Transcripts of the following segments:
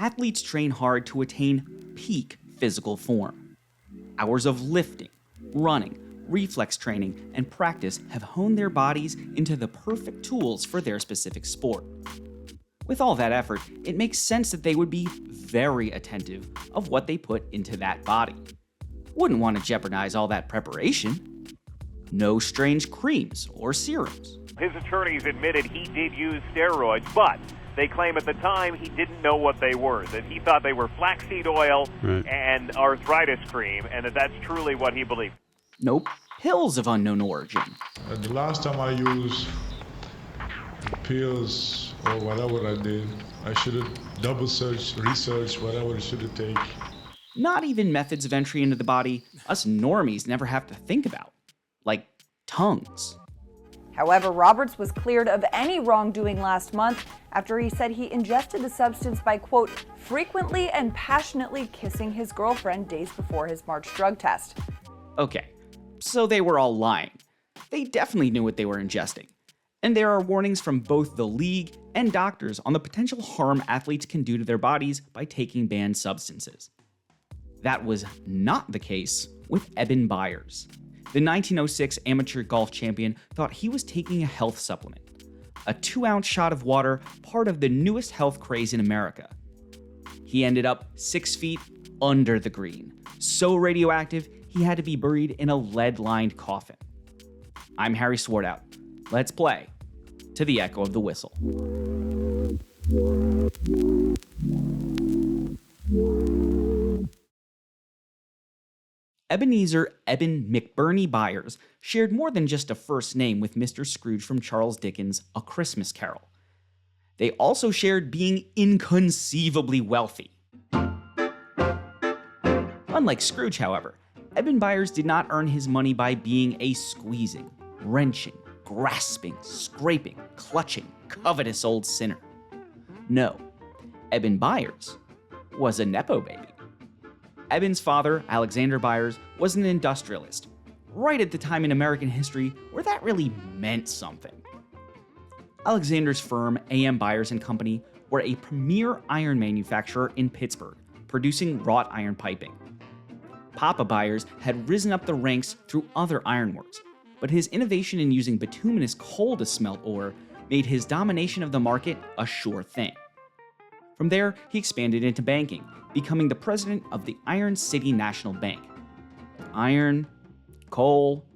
athletes train hard to attain peak physical form. Hours of lifting, running, reflex training, and practice have honed their bodies into the perfect tools for their specific sport. With all that effort, it makes sense that they would be very attentive of what they put into that body. Wouldn't want to jeopardize all that preparation. No strange creams or serums. His attorneys admitted he did use steroids, but they claim at the time he didn't know what they were, that he thought they were flaxseed oil and arthritis cream, and that that's truly what he believed. Nope, pills of unknown origin. The last time I used pills or whatever I did, I should have double searched, researched whatever it should have taken. Not even methods of entry into the body us normies never have to think about, like tongues. However, Roberts was cleared of any wrongdoing last month after he said he ingested the substance by, quote, frequently and passionately kissing his girlfriend days before his March drug test. Okay, so they were all lying. They definitely knew what they were ingesting. And there are warnings from both the league and doctors on the potential harm athletes can do to their bodies by taking banned substances. That was not the case with Eben Byers. The 1906 amateur golf champion thought he was taking a health supplement, a 2-ounce shot of water, part of the newest health craze in America. He ended up 6 feet under the green, so radioactive he had to be buried in a lead-lined coffin. I'm Harry Swartout. Let's play To the Echo of the Whistle. Ebenezer Eben McBurney Byers shared more than just a first name with Mr. Scrooge from Charles Dickens' A Christmas Carol. They also shared being inconceivably wealthy. Unlike Scrooge, however, Eben Byers did not earn his money by being a squeezing, wrenching, grasping, scraping, clutching, covetous old sinner. No, Eben Byers was a Nepo baby. Eben's father, Alexander Byers, was an industrialist, right at the time in American history where that really meant something. Alexander's firm, A.M. Byers and Company, were a premier iron manufacturer in Pittsburgh, producing wrought iron piping. Papa Byers had risen up the ranks through other ironworks, but his innovation in using bituminous coal to smelt ore made his domination of the market a sure thing. From there, he expanded into banking, becoming the president of the Iron City National Bank. Iron, coal,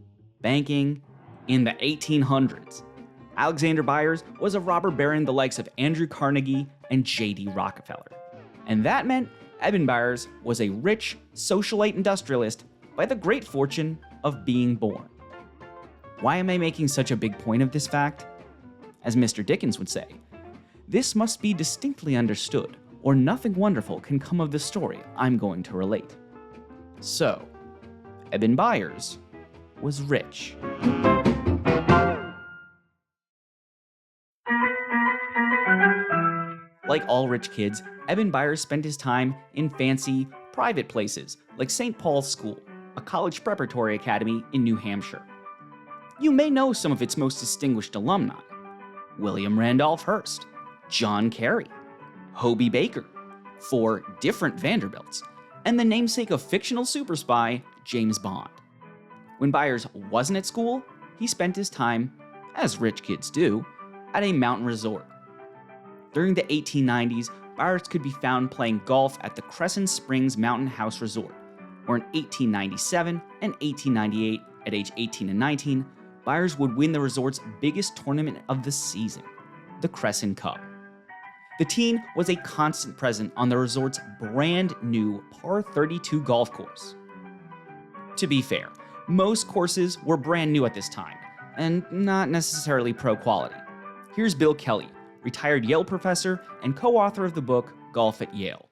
banking, in the 1800s. Alexander Byers was a robber baron the likes of Andrew Carnegie and J.D. Rockefeller. And that meant Eben Byers was a rich, socialite industrialist by the great fortune of being born. Why am I making such a big point of this fact? As Mr. Dickens would say, this must be distinctly understood, or nothing wonderful can come of the story I'm going to relate. So, Eben Byers was rich. Like all rich kids, Eben Byers spent his time in fancy, private places like St. Paul's School, a college preparatory academy in New Hampshire. You may know some of its most distinguished alumni: William Randolph Hearst, John Kerry, Hobie Baker, 4 different Vanderbilts, and the namesake of fictional super spy James Bond. When Byers wasn't at school, he spent his time, as rich kids do, at a mountain resort. During the 1890s, Byers could be found playing golf at the Crescent Springs Mountain House Resort, where in 1897 and 1898, at age 18 and 19, Byers would win the resort's biggest tournament of the season, the Crescent Cup. The team was a constant present on the resort's brand new par 32 golf course. To be fair, most courses were brand new at this time, and not necessarily pro quality. Here's Bill Kelly, retired Yale professor and co-author of the book Golf at Yale.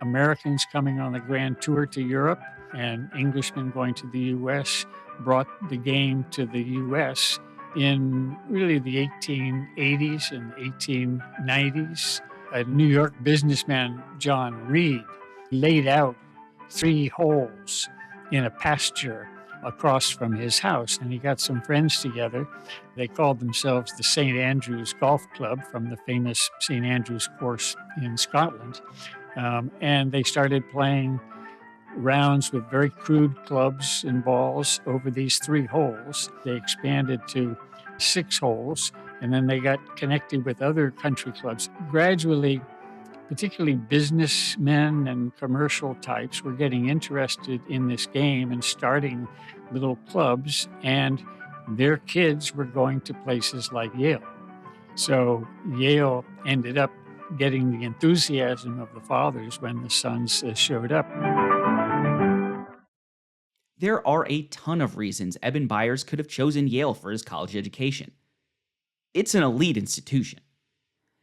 Americans coming on the grand tour to Europe and Englishmen going to the U.S. brought the game to the U.S. in really the 1880s and 1890s. A New York businessman, John Reed, laid out 3 holes in a pasture across from his house, and he got some friends together. They called themselves the St. Andrews Golf Club, from the famous St. Andrews course in Scotland. And they started playing rounds with very crude clubs and balls over these 3 holes. They expanded to 6 holes, and then they got connected with other country clubs. Gradually, particularly businessmen and commercial types were getting interested in this game and starting little clubs, and their kids were going to places like Yale. So Yale ended up getting the enthusiasm of the fathers when the sons showed up. There are a ton of reasons Eben Byers could have chosen Yale for his college education. It's an elite institution.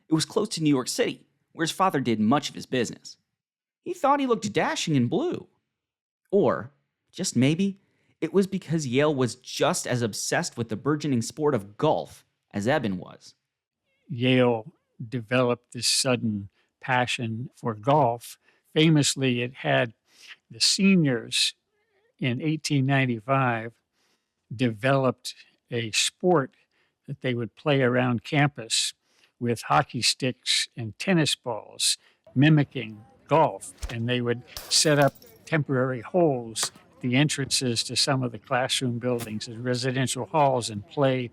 It was close to New York City, where his father did much of his business. He thought he looked dashing in blue. Or, just maybe, it was because Yale was just as obsessed with the burgeoning sport of golf as Eben was. Yale developed this sudden passion for golf. Famously, it had the seniors in 1895 developed a sport that they would play around campus with hockey sticks and tennis balls, mimicking golf. And they would set up temporary holes at the entrances to some of the classroom buildings as residential halls and play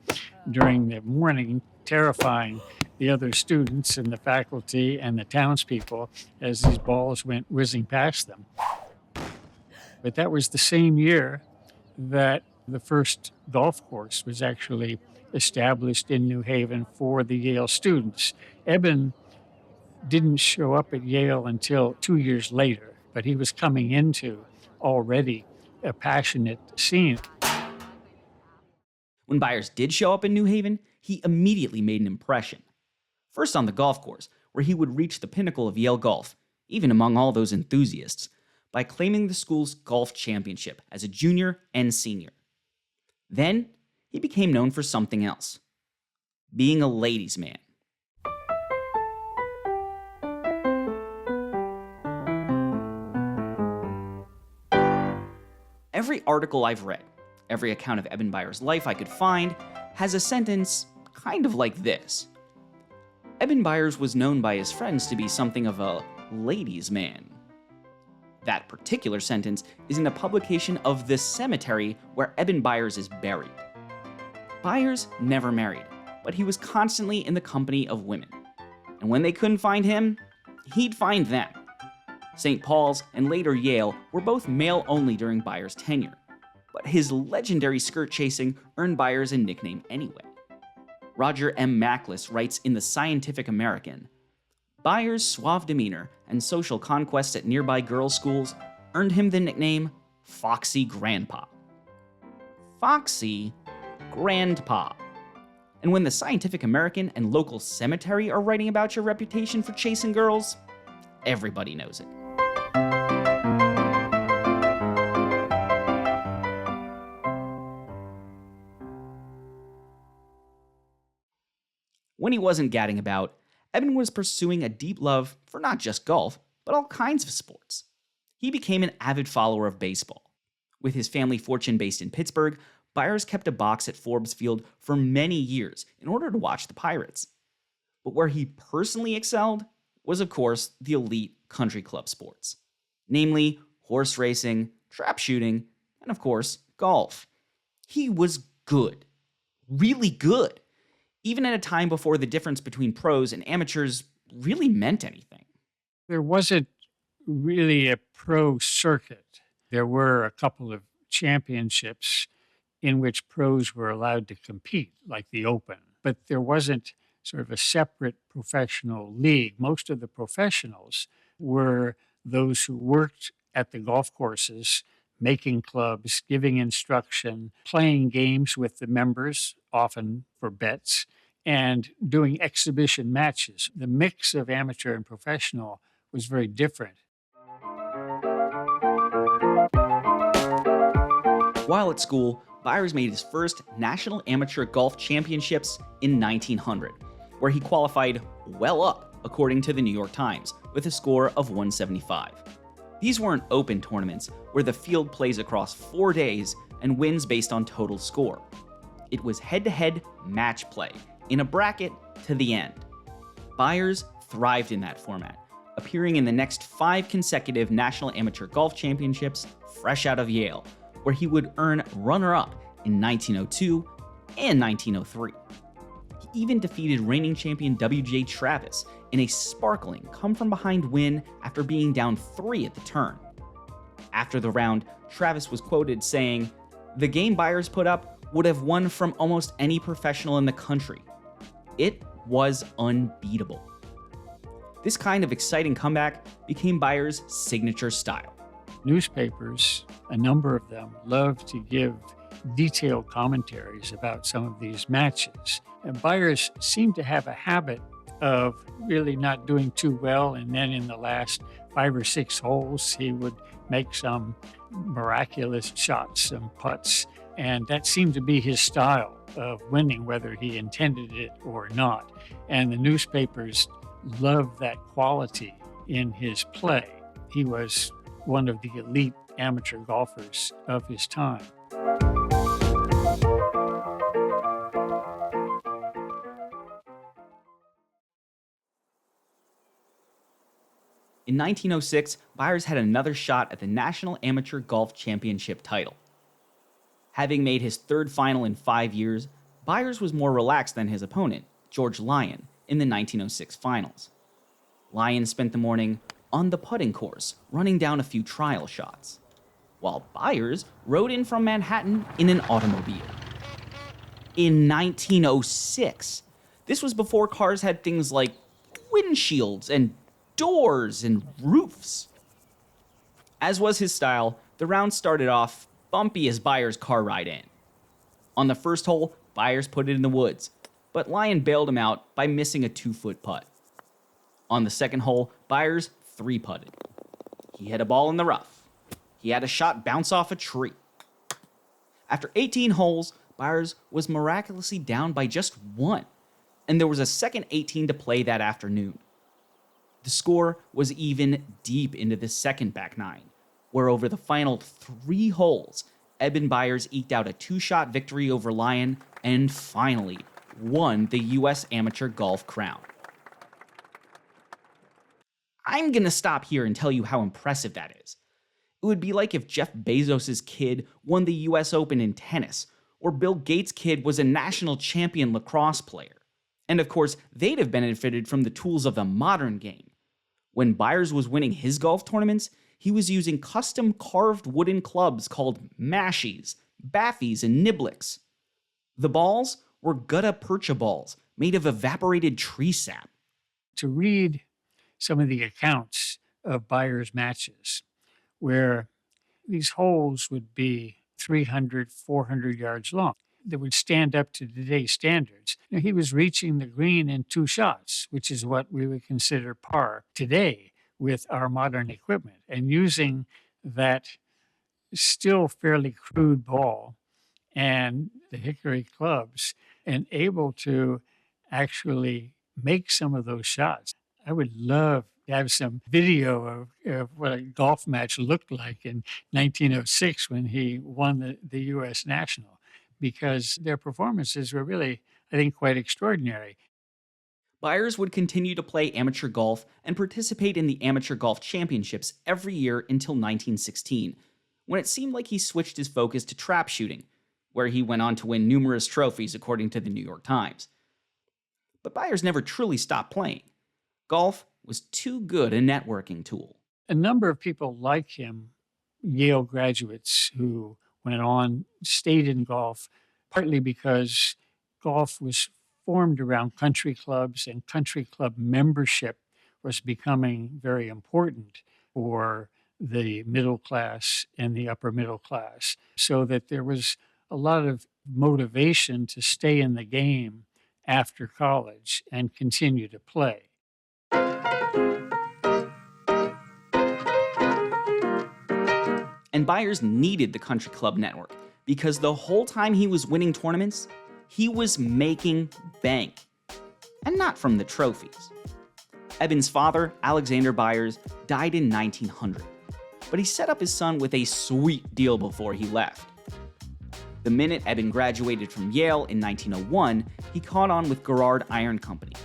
during the morning, terrifying the other students and the faculty and the townspeople as these balls went whizzing past them. But that was the same year that the first golf course was actually established in New Haven for the Yale students. Eben didn't show up at Yale until 2 years later, but he was coming into already a passionate scene. When Byers did show up in New Haven, he immediately made an impression. First on the golf course, where he would reach the pinnacle of Yale golf, even among all those enthusiasts, by claiming the school's golf championship as a junior and senior. Then, he became known for something else: being a ladies' man. Every article I've read, every account of Eben Byers' life I could find, has a sentence kind of like this. Eben Byers was known by his friends to be something of a ladies' man. That particular sentence is in a publication of the cemetery where Eben Byers is buried. Byers never married, but he was constantly in the company of women. And when they couldn't find him, he'd find them. St. Paul's and later Yale were both male-only during Byers' tenure, but his legendary skirt chasing earned Byers a nickname anyway. Roger M. Mackless writes in the Scientific American, Byers' suave demeanor and social conquests at nearby girls' schools earned him the nickname Foxy Grandpa. Foxy Grandpa. And when the Scientific American and local cemetery are writing about your reputation for chasing girls, everybody knows it. When he wasn't gadding about, Eben was pursuing a deep love for not just golf, but all kinds of sports. He became an avid follower of baseball. With his family fortune based in Pittsburgh, Byers kept a box at Forbes Field for many years in order to watch the Pirates. But where he personally excelled was, of course, the elite country club sports. Namely, horse racing, trap shooting, and of course, golf. He was good. Really good. Even at a time before the difference between pros and amateurs really meant anything. There wasn't really a pro circuit. There were a couple of championships in which pros were allowed to compete, like the Open, but there wasn't sort of a separate professional league. Most of the professionals were those who worked at the golf courses, making clubs, giving instruction, playing games with the members, often for bets, and doing exhibition matches. The mix of amateur and professional was very different. While at school, Byers made his first National Amateur Golf Championships in 1900, where he qualified well up, according to the New York Times, with a score of 175. These weren't open tournaments where the field plays across 4 days and wins based on total score. It was head-to-head match play in a bracket to the end. Byers thrived in that format, appearing in the next 5 consecutive National Amateur Golf Championships fresh out of Yale, where he would earn runner-up in 1902 and 1903. He even defeated reigning champion W.J. Travis in a sparkling come-from-behind win after being down 3 at the turn. After the round, Travis was quoted saying, "The game Byers put up would have won from almost any professional in the country. It was unbeatable." This kind of exciting comeback became Byers' signature style. Newspapers, a number of them, love to give detailed commentaries about some of these matches. And Byers seemed to have a habit of really not doing too well, and then in the last 5 or 6 holes, he would make some miraculous shots, some putts, and that seemed to be his style of winning, whether he intended it or not. And the newspapers loved that quality in his play. He was one of the elite amateur golfers of his time. In 1906, Byers had another shot at the National Amateur Golf Championship title. Having made his 3rd final in 5 years, Byers was more relaxed than his opponent, George Lyon, in the 1906 finals. Lyon spent the morning on the putting course, running down a few trial shots, while Byers rode in from Manhattan in an automobile. In 1906, this was before cars had things like windshields and doors and roofs. As was his style, the round started off bumpy as Byers' car ride in. On the first hole, Byers put it in the woods, but Lyon bailed him out by missing a 2-foot putt. On the second hole, Byers 3-putted. He hit a ball in the rough. He had a shot bounce off a tree. After 18 holes, Byers was miraculously down by just 1, and there was a second 18 to play that afternoon. The score was even deep into the second back 9, where over the final 3 holes, Eben Byers eked out a 2-shot victory over Lyon and finally won the U.S. Amateur Golf crown. I'm gonna stop here and tell you how impressive that is. It would be like if Jeff Bezos' kid won the U.S. Open in tennis, or Bill Gates' kid was a national champion lacrosse player. And of course, they'd have benefited from the tools of the modern game. When Byers was winning his golf tournaments, he was using custom carved wooden clubs called mashies, baffies, and niblicks. The balls were gutta percha balls made of evaporated tree sap. To read some of the accounts of Byers' matches, where these holes would be 300, 400 yards long, that would stand up to today's standards. Now, he was reaching the green in 2 shots, which is what we would consider par today with our modern equipment, and using that still fairly crude ball and the hickory clubs, and able to actually make some of those shots. I would love to have some video of what a golf match looked like in 1906 when he won the U.S. National, because their performances were really, I think, quite extraordinary. Byers would continue to play amateur golf and participate in the Amateur Golf Championships every year until 1916, when it seemed like he switched his focus to trap shooting, where he went on to win numerous trophies according to the New York Times. But Byers never truly stopped playing. Golf was too good a networking tool. A number of people like him, Yale graduates who went on, stayed in golf, partly because golf was formed around country clubs, and country club membership was becoming very important for the middle class and the upper middle class, so that there was a lot of motivation to stay in the game after college and continue to play. And Byers needed the country club network because the whole time he was winning tournaments, he was making bank. And not from the trophies. Eben's father, Alexander Byers, died in 1900, but he set up his son with a sweet deal before he left. The minute Eben graduated from Yale in 1901, he caught on with Garrard Iron Company.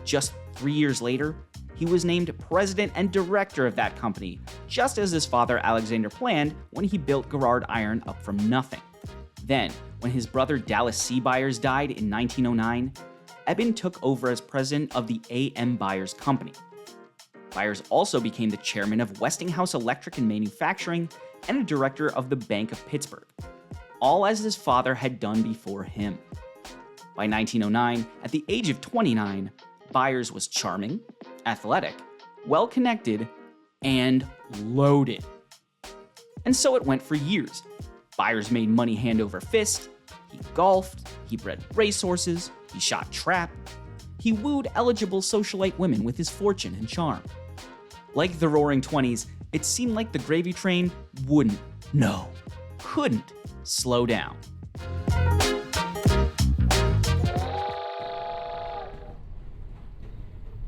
Just 3 years later, he was named president and director of that company, just as his father Alexander planned when he built Gerard Iron up from nothing. Then, when his brother Dallas C. Byers died in 1909, Eben took over as president of the A.M. Byers Company. Byers also became the chairman of Westinghouse Electric and Manufacturing and a director of the Bank of Pittsburgh, all as his father had done before him. By 1909, at the age of 29, Byers was charming, athletic, well-connected, and loaded. And so it went for years. Byers made money hand over fist, he golfed, he bred racehorses, he shot trap, he wooed eligible socialite women with his fortune and charm. Like the Roaring Twenties, it seemed like the gravy train couldn't slow down.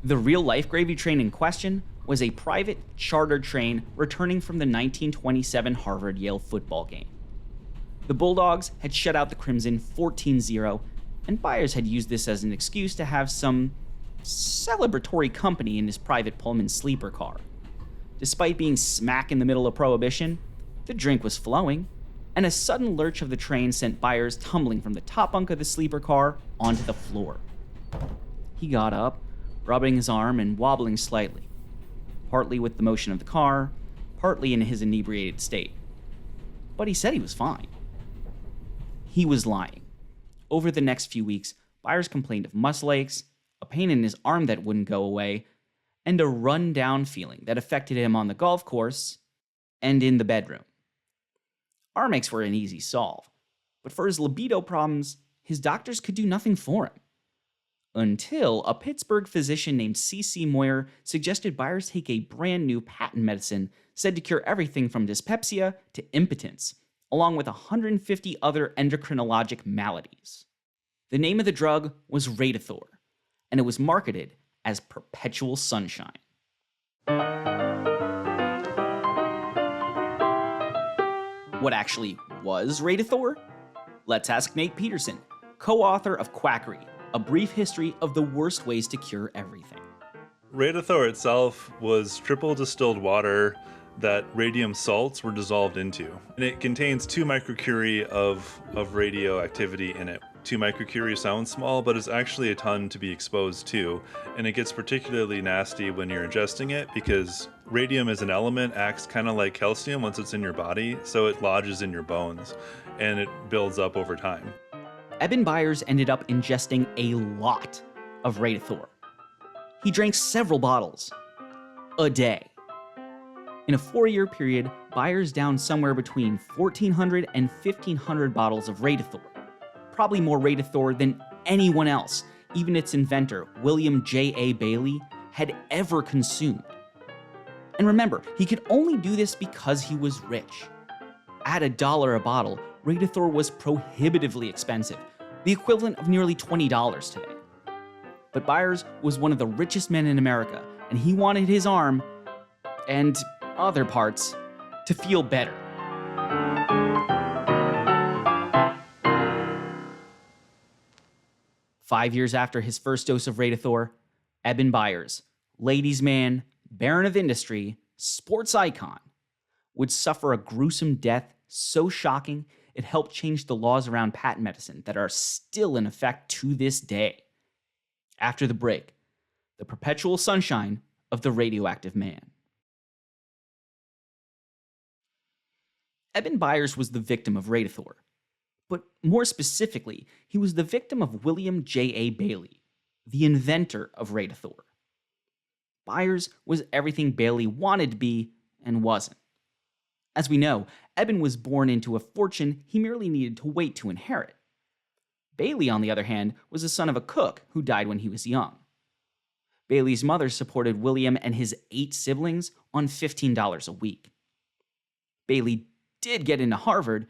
The real-life gravy train in question was a private charter train returning from the 1927 Harvard-Yale football game. The Bulldogs had shut out the Crimson 14-0, and Byers had used this as an excuse to have some celebratory company in his private Pullman sleeper car. Despite being smack in the middle of Prohibition, the drink was flowing, and a sudden lurch of the train sent Byers tumbling from the top bunk of the sleeper car onto the floor. He got up, rubbing his arm and wobbling slightly, partly with the motion of the car, partly in his inebriated state. But he said he was fine. He was lying. Over the next few weeks, Byers complained of muscle aches, a pain in his arm that wouldn't go away, and a run-down feeling that affected him on the golf course and in the bedroom. Arm aches were an easy solve, but for his libido problems, his doctors could do nothing for him. Until a Pittsburgh physician named C.C. Moyer suggested Byers take a brand new patent medicine said to cure everything from dyspepsia to impotence, along with 150 other endocrinologic maladies. The name of the drug was Radithor, and it was marketed as Perpetual Sunshine. What actually was Radithor? Let's ask Nate Peterson, co-author of Quackery, A Brief History of the Worst Ways to Cure Everything. Radithor itself was triple distilled water that radium salts were dissolved into. And it contains 2 microcurie of radioactivity in it. 2 microcurie sounds small, but it's actually a ton to be exposed to. And it gets particularly nasty when you're ingesting it because radium as an element acts kind of like calcium once it's in your body, so it lodges in your bones and it builds up over time. Eben Byers ended up ingesting a lot of Radithor. He drank several bottles a day. In a 4-year period, Byers downed somewhere between 1,400 and 1,500 bottles of Radithor. Probably more Radithor than anyone else, even its inventor, William J.A. Bailey, had ever consumed. And remember, he could only do this because he was rich. At $1 a bottle, Radithor was prohibitively expensive, the equivalent of nearly $20 today. But Byers was one of the richest men in America, and he wanted his arm, and other parts, to feel better. Five years after his first dose of Radithor, Eben Byers, ladies' man, baron of industry, sports icon, would suffer a gruesome death so shocking it helped change the laws around patent medicine that are still in effect to this day. After the break, the perpetual sunshine of the radioactive man. Eben Byers was the victim of Radithor, but more specifically, he was the victim of William J.A. Bailey, the inventor of Radithor. Byers was everything Bailey wanted to be and wasn't. As we know, Eben was born into a fortune he merely needed to wait to inherit. Bailey, on the other hand, was the son of a cook who died when he was young. Bailey's mother supported William and his 8 siblings on $15 a week. Bailey did get into Harvard,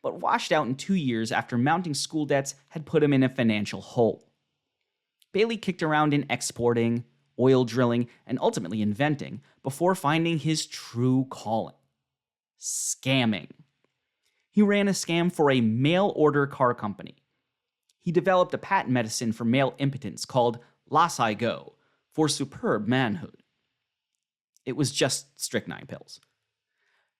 but washed out in 2 years after mounting school debts had put him in a financial hole. Bailey kicked around in exporting, oil drilling, and ultimately inventing before finding his true calling: scamming. He ran a scam for a mail-order car company. He developed a patent medicine for male impotence called Lasai Go for superb manhood. It was just strychnine pills.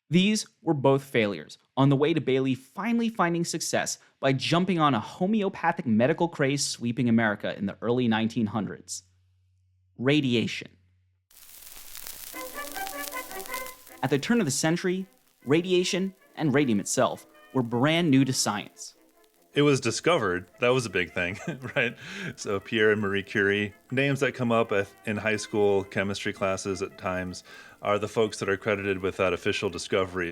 These were both failures, on the way to Bailey finally finding success by jumping on a homeopathic medical craze sweeping America in the early 1900s. Radiation. At the turn of the century, radiation and radium itself were brand new to science. It was discovered. That was a big thing, right? So Pierre and Marie Curie, names that come up in high school chemistry classes at times, are the folks that are credited with that official discovery.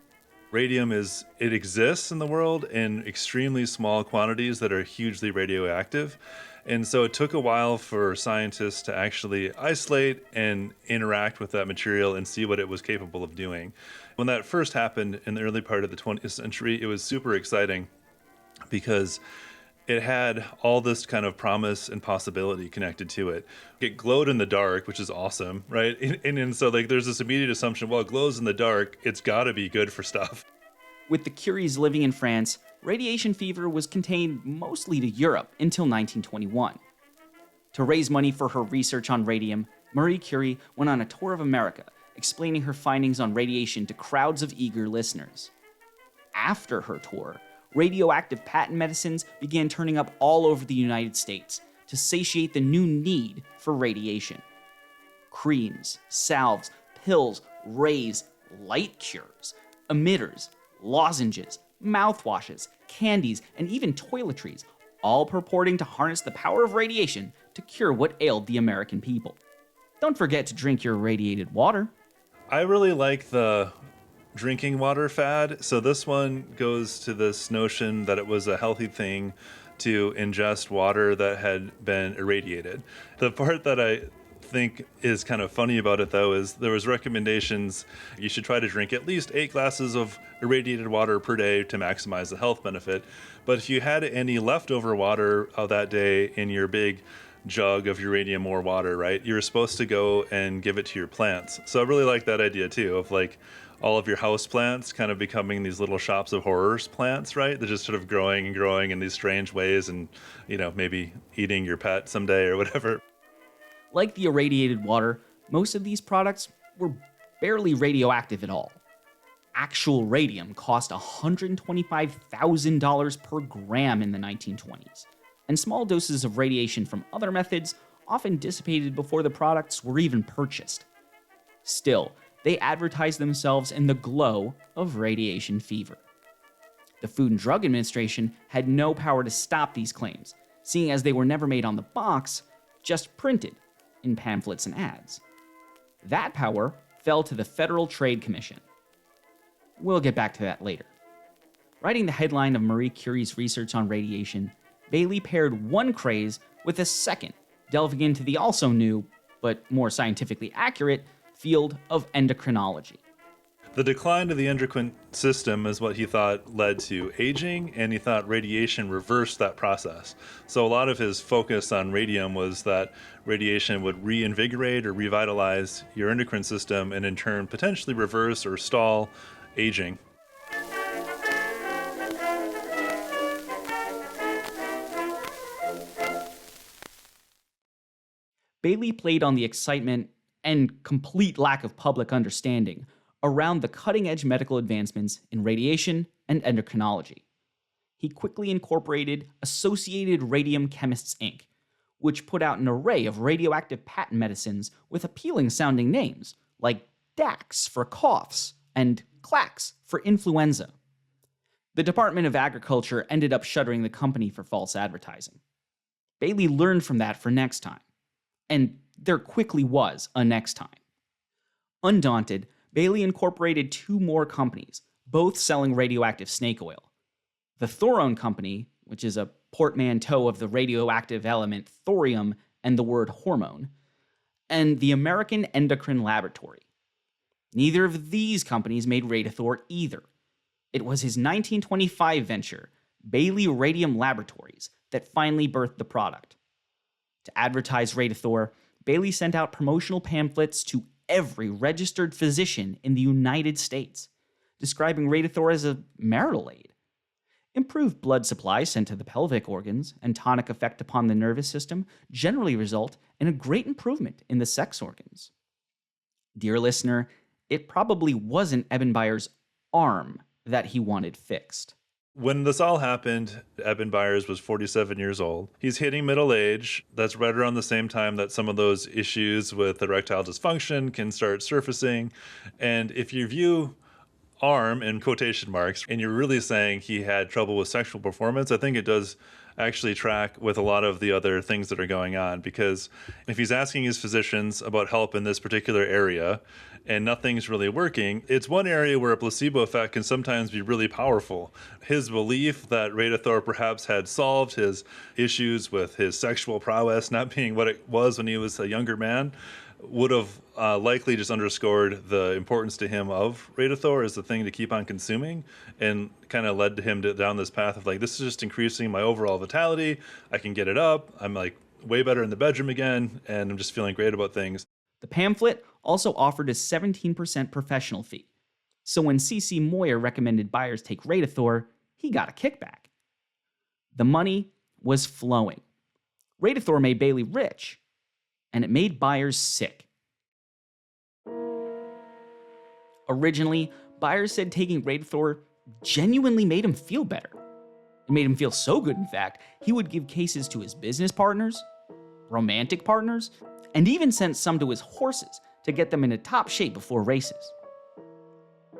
Radium it exists in the world in extremely small quantities that are hugely radioactive. And so it took a while for scientists to actually isolate and interact with that material and see what it was capable of doing. When that first happened in the early part of the 20th century, it was super exciting because it had all this kind of promise and possibility connected to it. It glowed in the dark, which is awesome, right? And so there's this immediate assumption, well, it glows in the dark, it's gotta be good for stuff. With the Curies living in France, radiation fever was contained mostly to Europe until 1921. To raise money for her research on radium, Marie Curie went on a tour of America, explaining her findings on radiation to crowds of eager listeners. After her tour, radioactive patent medicines began turning up all over the United States to satiate the new need for radiation. Creams, salves, pills, rays, light cures, emitters, lozenges, mouthwashes, candies, and even toiletries, all purporting to harness the power of radiation to cure what ailed the American people. Don't forget to drink your irradiated water. I really like the drinking water fad. So this one goes to this notion that it was a healthy thing to ingest water that had been irradiated. The part that I think is kind of funny about it, though, is there was recommendations you should try to drink at least 8 glasses of irradiated water per day to maximize the health benefit. But if you had any leftover water of that day in your big jug of uranium ore water, right, you were supposed to go and give it to your plants. So I really like that idea too, of all of your house plants kind of becoming these little shops of horrors plants, right? They're just sort of growing and growing in these strange ways and, maybe eating your pet someday or whatever. Like the irradiated water, most of these products were barely radioactive at all. Actual radium cost $125,000 per gram in the 1920s, and small doses of radiation from other methods often dissipated before the products were even purchased. Still, they advertised themselves in the glow of radiation fever. The Food and Drug Administration had no power to stop these claims, seeing as they were never made on the box, just printed in pamphlets and ads. That power fell to the Federal Trade Commission. We'll get back to that later. Writing the headline of Marie Curie's research on radiation, Bailey paired one craze with a second, delving into the also new, but more scientifically accurate, field of endocrinology. The decline of the endocrine system is what he thought led to aging, and he thought radiation reversed that process. So a lot of his focus on radium was that radiation would reinvigorate or revitalize your endocrine system and in turn potentially reverse or stall aging. Bailey played on the excitement and complete lack of public understanding around the cutting-edge medical advancements in radiation and endocrinology. He quickly incorporated Associated Radium Chemists, Inc., which put out an array of radioactive patent medicines with appealing-sounding names, like Dax for coughs and Clax for influenza. The Department of Agriculture ended up shuttering the company for false advertising. Bailey learned from that for next time. And there quickly was a next time. Undaunted, Bailey incorporated 2 more companies, both selling radioactive snake oil. The Thorone Company, which is a portmanteau of the radioactive element thorium and the word hormone, and the American Endocrine Laboratory. Neither of these companies made Radithor either. It was his 1925 venture, Bailey Radium Laboratories, that finally birthed the product. To advertise Radithor, Bailey sent out promotional pamphlets to every registered physician in the United States, describing Radithor as a marital aid. Improved blood supply sent to the pelvic organs and tonic effect upon the nervous system generally result in a great improvement in the sex organs. Dear listener, it probably wasn't Eben Byers' arm that he wanted fixed. When this all happened, Eben Byers was 47 years old. He's hitting middle age. That's right around the same time that some of those issues with erectile dysfunction can start surfacing. And if you view arm in quotation marks and you're really saying he had trouble with sexual performance, I think it does actually track with a lot of the other things that are going on, because if he's asking his physicians about help in this particular area and nothing's really working, it's one area where a placebo effect can sometimes be really powerful. His belief that Radithor perhaps had solved his issues with his sexual prowess not being what it was when he was a younger man would have likely just underscored the importance to him of Radithor as the thing to keep on consuming, and kind of led him down this path of like, this is just increasing my overall vitality. I can get it up. I'm like way better in the bedroom again, and I'm just feeling great about things. The pamphlet also offered a 17% professional fee. So when C.C. Moyer recommended Byers take Radithor, he got a kickback. The money was flowing. Radithor made Bailey rich, and it made Byers sick. Originally, Byers said taking Radithor genuinely made him feel better. It made him feel so good, in fact, he would give cases to his business partners, romantic partners, and even sent some to his horses to get them into top shape before races.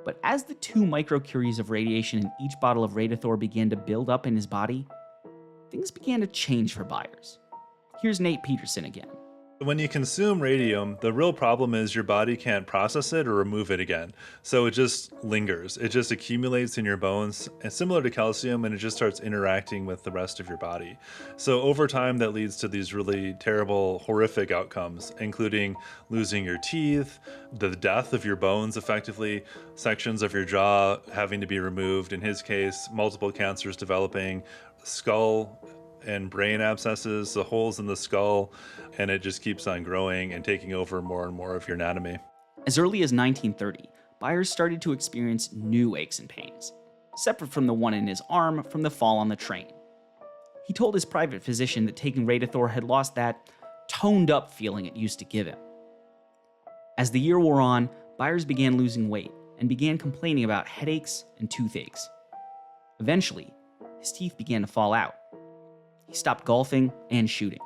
But as the 2 microcuries of radiation in each bottle of Radithor began to build up in his body, things began to change for Byers. Here's Nate Peterson again. When you consume radium, the real problem is your body can't process it or remove it again. So it just lingers. It just accumulates in your bones, and similar to calcium, and it just starts interacting with the rest of your body. So over time, that leads to these really terrible, horrific outcomes, including losing your teeth, the death of your bones effectively, sections of your jaw having to be removed. In his case, multiple cancers developing, skull and brain abscesses, the holes in the skull, and it just keeps on growing and taking over more and more of your anatomy. As early as 1930, Byers started to experience new aches and pains, separate from the one in his arm from the fall on the train. He told his private physician that taking Radithor had lost that toned-up feeling it used to give him. As the year wore on, Byers began losing weight and began complaining about headaches and toothaches. Eventually, his teeth began to fall out. He stopped golfing and shooting.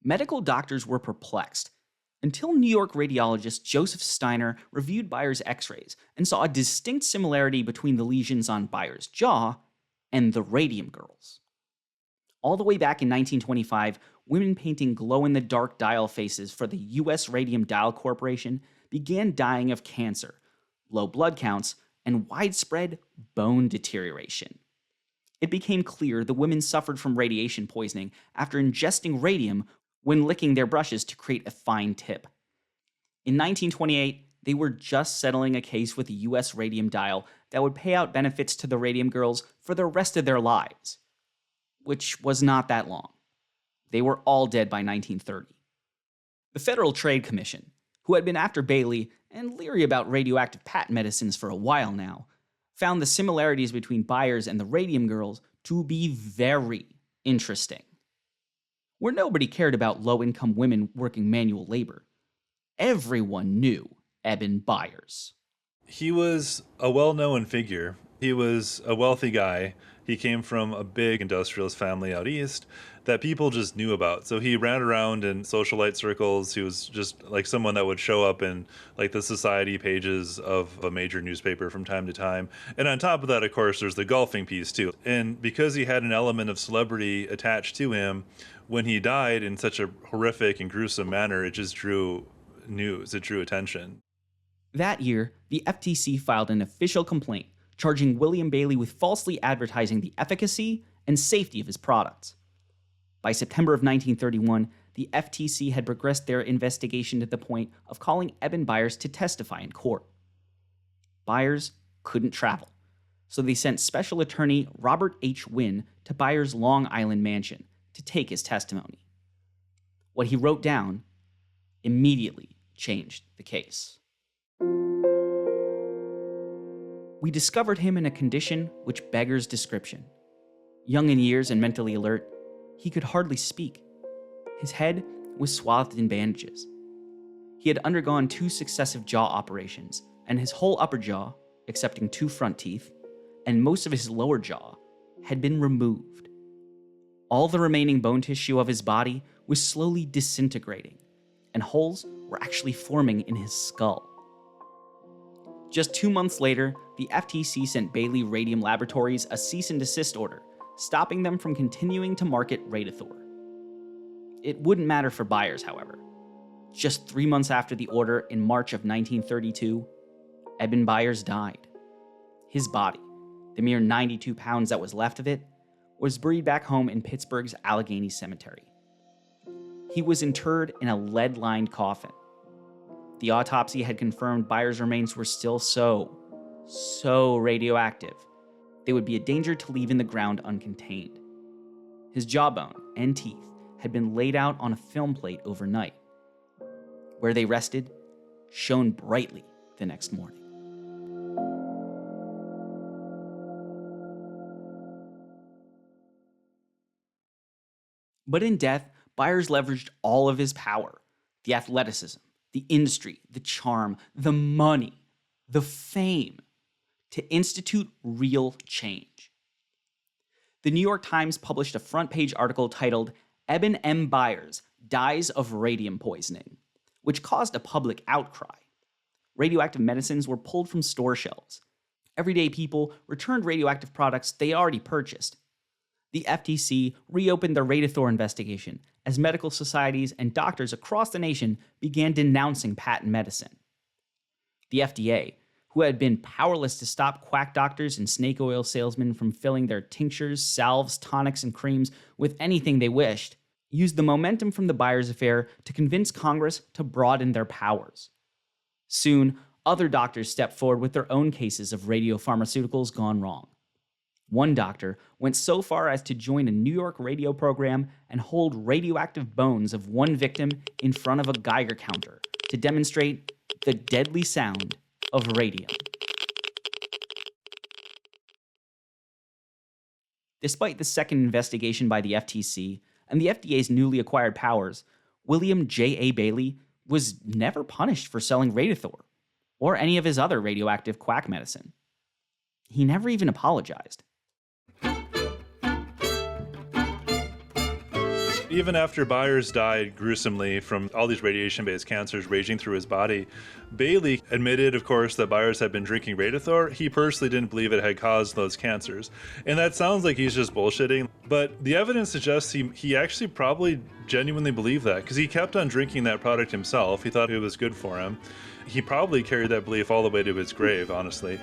Medical doctors were perplexed until New York radiologist Joseph Steiner reviewed Byers' x-rays and saw a distinct similarity between the lesions on Byers' jaw and the Radium Girls. All the way back in 1925, women painting glow-in-the-dark dial faces for the U.S. Radium Dial Corporation began dying of cancer, low blood counts, and widespread bone deterioration. It became clear the women suffered from radiation poisoning after ingesting radium when licking their brushes to create a fine tip. In 1928, they were just settling a case with the U.S. Radium Dial that would pay out benefits to the Radium Girls for the rest of their lives, which was not that long. They were all dead by 1930. The Federal Trade Commission, who had been after Bailey and leery about radioactive patent medicines for a while now, found the similarities between Byers and the Radium Girls to be very interesting. Where nobody cared about low-income women working manual labor, everyone knew Eben Byers. He was a well-known figure. He was a wealthy guy. He came from a big industrialist family out east that people just knew about. So he ran around in socialite circles. He was just like someone that would show up in like the society pages of a major newspaper from time to time. And on top of that, of course, there's the golfing piece too. And because he had an element of celebrity attached to him, when he died in such a horrific and gruesome manner, it just drew news. It drew attention. That year, the FTC filed an official complaint charging William Bailey with falsely advertising the efficacy and safety of his products. By September of 1931, the FTC had progressed their investigation to the point of calling Eben Byers to testify in court. Byers couldn't travel, so they sent Special Attorney Robert H. Wynne to Byers' Long Island mansion to take his testimony. What he wrote down immediately changed the case. We discovered him in a condition which beggars description. Young in years and mentally alert, he could hardly speak. His head was swathed in bandages. He had undergone 2 successive jaw operations, and his whole upper jaw, excepting 2 front teeth, and most of his lower jaw, had been removed. All the remaining bone tissue of his body was slowly disintegrating, and holes were actually forming in his skull. Just 2 months later, the FTC sent Bailey Radium Laboratories a cease and desist order, stopping them from continuing to market Radithor. It wouldn't matter for Byers, however. Just 3 months after the order, in March of 1932, Eben Byers died. His body, the mere 92 pounds that was left of it, was buried back home in Pittsburgh's Allegheny Cemetery. He was interred in a lead-lined coffin. The autopsy had confirmed Byers' remains were still so radioactive, they would be a danger to leave in the ground uncontained. His jawbone and teeth had been laid out on a film plate overnight. Where they rested shone brightly the next morning. But in death, Byers leveraged all of his power: the athleticism, the industry, the charm, the money, the fame, to institute real change. The New York Times published a front-page article titled "Eben M. Byers Dies of Radium Poisoning," which caused a public outcry. Radioactive medicines were pulled from store shelves. Everyday people returned radioactive products they already purchased. The FTC reopened the Radithor investigation as medical societies and doctors across the nation began denouncing patent medicine. The FDA, who had been powerless to stop quack doctors and snake oil salesmen from filling their tinctures, salves, tonics, and creams with anything they wished, used the momentum from the Byers affair to convince Congress to broaden their powers. Soon, other doctors stepped forward with their own cases of radiopharmaceuticals gone wrong. One doctor went so far as to join a New York radio program and hold radioactive bones of one victim in front of a Geiger counter to demonstrate the deadly sound of radium. Despite the second investigation by the FTC and the FDA's newly acquired powers, William J.A. Bailey was never punished for selling Radithor or any of his other radioactive quack medicine. He never even apologized. Even after Byers died gruesomely from all these radiation-based cancers raging through his body, Bailey admitted, of course, that Byers had been drinking Radithor. He personally didn't believe it had caused those cancers. And that sounds like he's just bullshitting, but the evidence suggests he actually probably genuinely believed that, because he kept on drinking that product himself. He thought it was good for him. He probably carried that belief all the way to his grave, honestly.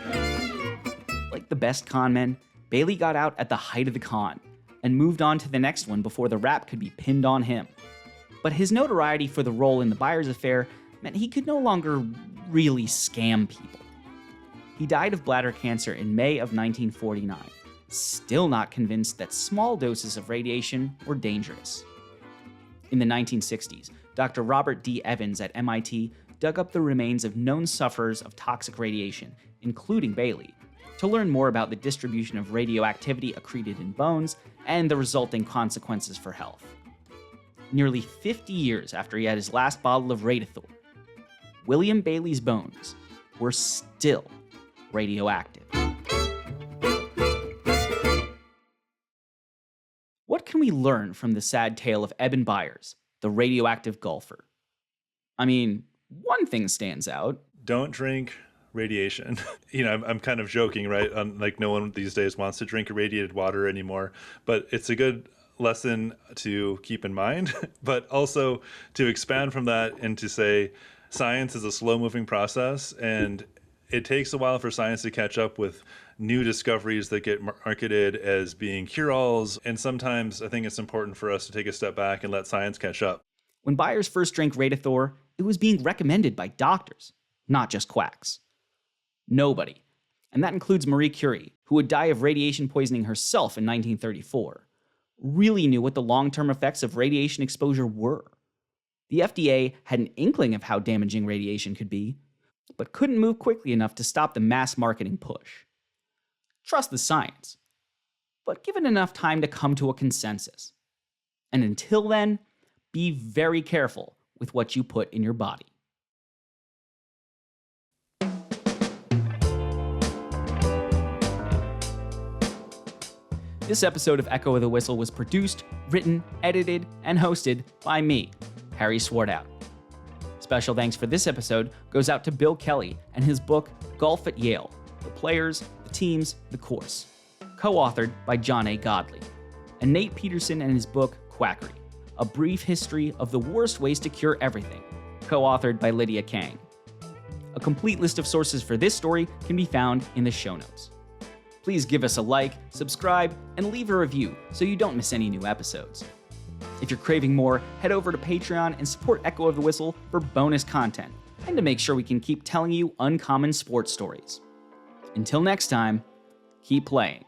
Like the best con men, Bailey got out at the height of the con and moved on to the next one before the rap could be pinned on him. But his notoriety for the role in the Byers affair meant he could no longer really scam people. He died of bladder cancer in May of 1949, still not convinced that small doses of radiation were dangerous. In the 1960s, Dr. Robert D. Evans at MIT dug up the remains of known sufferers of toxic radiation, including Bailey, to learn more about the distribution of radioactivity accreted in bones and the resulting consequences for health. Nearly 50 years after he had his last bottle of Radithor, William Bailey's bones were still radioactive. What can we learn from the sad tale of Eben Byers, the radioactive golfer? I mean, one thing stands out. Don't drink radiation. I'm kind of joking, right? Like, no one these days wants to drink irradiated water anymore, but it's a good lesson to keep in mind, but also to expand from that and to say science is a slow-moving process, and it takes a while for science to catch up with new discoveries that get marketed as being cure-alls, and sometimes I think it's important for us to take a step back and let science catch up. When Byers first drank Radithor, it was being recommended by doctors, not just quacks. Nobody, and that includes Marie Curie, who would die of radiation poisoning herself in 1934, really knew what the long-term effects of radiation exposure were. The FDA had an inkling of how damaging radiation could be, but couldn't move quickly enough to stop the mass marketing push. Trust the science. but given enough time to come to a consensus. And until then, be very careful with what you put in your body. This episode of Echo of the Whistle was produced, written, edited, and hosted by me, Harry Swartout. Special thanks for this episode goes out to Bill Kelly and his book, Golf at Yale, The Players, the Teams, the Course, co-authored by John A. Godley, and Nate Peterson and his book, Quackery, A Brief History of the Worst Ways to Cure Everything, co-authored by Lydia Kang. A complete list of sources for this story can be found in the show notes. Please give us a like, subscribe, and leave a review so you don't miss any new episodes. If you're craving more, head over to Patreon and support Echo of the Whistle for bonus content and to make sure we can keep telling you uncommon sports stories. Until next time, keep playing.